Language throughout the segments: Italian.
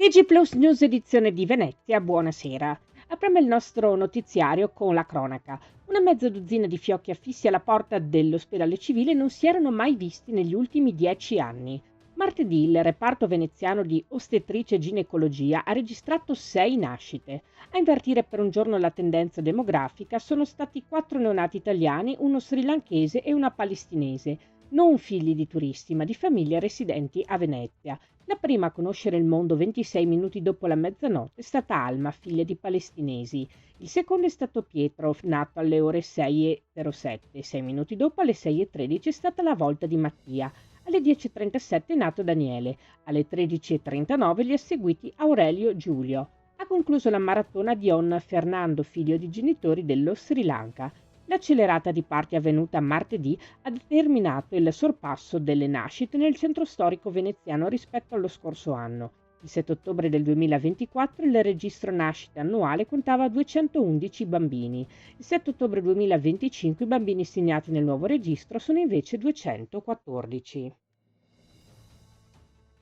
TG Plus News edizione di Venezia, buonasera. Apriamo il nostro notiziario con la cronaca. Una mezza dozzina di fiocchi affissi alla porta dell'ospedale civile non si erano mai visti negli ultimi 10 anni. Martedì il reparto veneziano di ostetricia e ginecologia ha registrato 6 nascite. A invertire per un giorno la tendenza demografica sono stati 4 neonati italiani, uno srilankese e una palestinese, non figli di turisti ma di famiglie residenti a Venezia. La prima a conoscere il mondo 26 minuti dopo la mezzanotte è stata Alma, figlia di palestinesi. Il secondo è stato Pietro, nato alle ore 6:07. 6 minuti dopo, alle 6:13, è stata la volta di Mattia. Alle 10:37 è nato Daniele. Alle 13:39 li ha seguiti Aurelio Giulio. Ha concluso la maratona Dion Fernando, figlio di genitori dello Sri Lanka. L'accelerata di parti avvenuta martedì ha determinato il sorpasso delle nascite nel centro storico veneziano rispetto allo scorso anno. Il 7 ottobre del 2024 il registro nascite annuale contava 211 bambini. Il 7 ottobre 2025 i bambini segnati nel nuovo registro sono invece 214.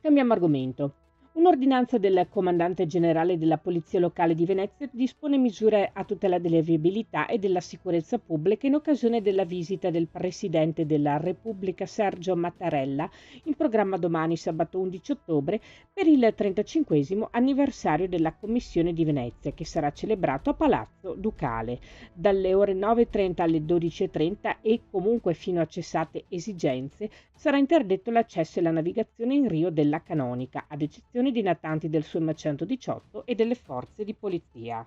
Cambiamo argomento. Un'ordinanza del comandante generale della Polizia Locale di Venezia dispone misure a tutela della viabilità e della sicurezza pubblica in occasione della visita del Presidente della Repubblica Sergio Mattarella in programma domani sabato 11 ottobre per il 35° anniversario della Commissione di Venezia che sarà celebrato a Palazzo Ducale dalle ore 9:30 alle 12:30 e comunque fino a cessate esigenze sarà interdetto l'accesso e la navigazione in Rio della Canonica, ad eccezione di natanti del Sum 118 e delle forze di polizia.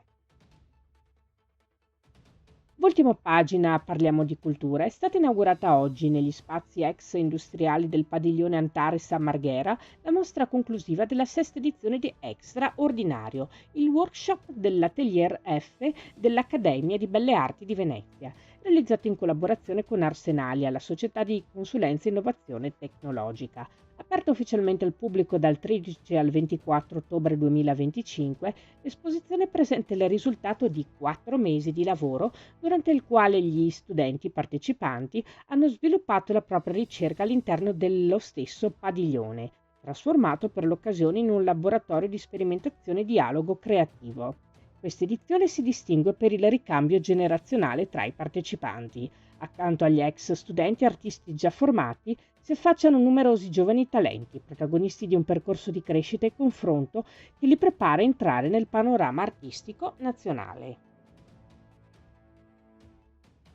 Ultima pagina, parliamo di cultura. È stata inaugurata oggi negli spazi ex industriali del padiglione Antares a Marghera la mostra conclusiva della sesta edizione di Extra Ordinario, il workshop dell'Atelier F dell'Accademia di Belle Arti di Venezia, realizzato in collaborazione con Arsenalia, la società di consulenza e innovazione tecnologica. Aperta ufficialmente al pubblico dal 13 al 24 ottobre 2025, l'esposizione presenta il risultato di 4 mesi di lavoro durante il quale gli studenti partecipanti hanno sviluppato la propria ricerca all'interno dello stesso padiglione, trasformato per l'occasione in un laboratorio di sperimentazione e dialogo creativo. Questa edizione si distingue per il ricambio generazionale tra i partecipanti. Accanto agli ex studenti e artisti già formati, si affacciano numerosi giovani talenti, protagonisti di un percorso di crescita e confronto che li prepara a entrare nel panorama artistico nazionale.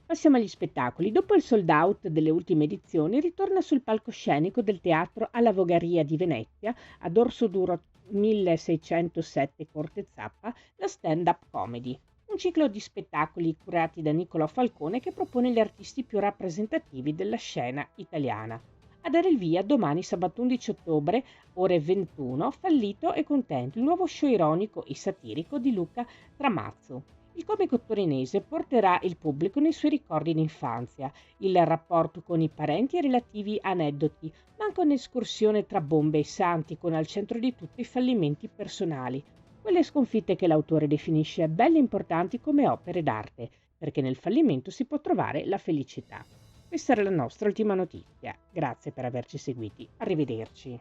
Passiamo agli spettacoli. Dopo il sold out delle ultime edizioni, ritorna sul palcoscenico del teatro alla Vogaria di Venezia, ad Orso Duro 1607 Corte Zappa, la stand-up comedy. Un ciclo di spettacoli curati da Niccolò Falcone che propone gli artisti più rappresentativi della scena italiana. A dare il via domani sabato 11 ottobre, ore 21, Fallito e Contento, il nuovo show ironico e satirico di Luca Tramazzo. Il comico torinese porterà il pubblico nei suoi ricordi d'infanzia, il rapporto con i parenti e relativi aneddoti, ma anche un'escursione tra bombe e santi con al centro di tutto i fallimenti personali, quelle sconfitte che l'autore definisce belle e importanti come opere d'arte, perché nel fallimento si può trovare la felicità. Questa era la nostra ultima notizia. Grazie per averci seguiti. Arrivederci.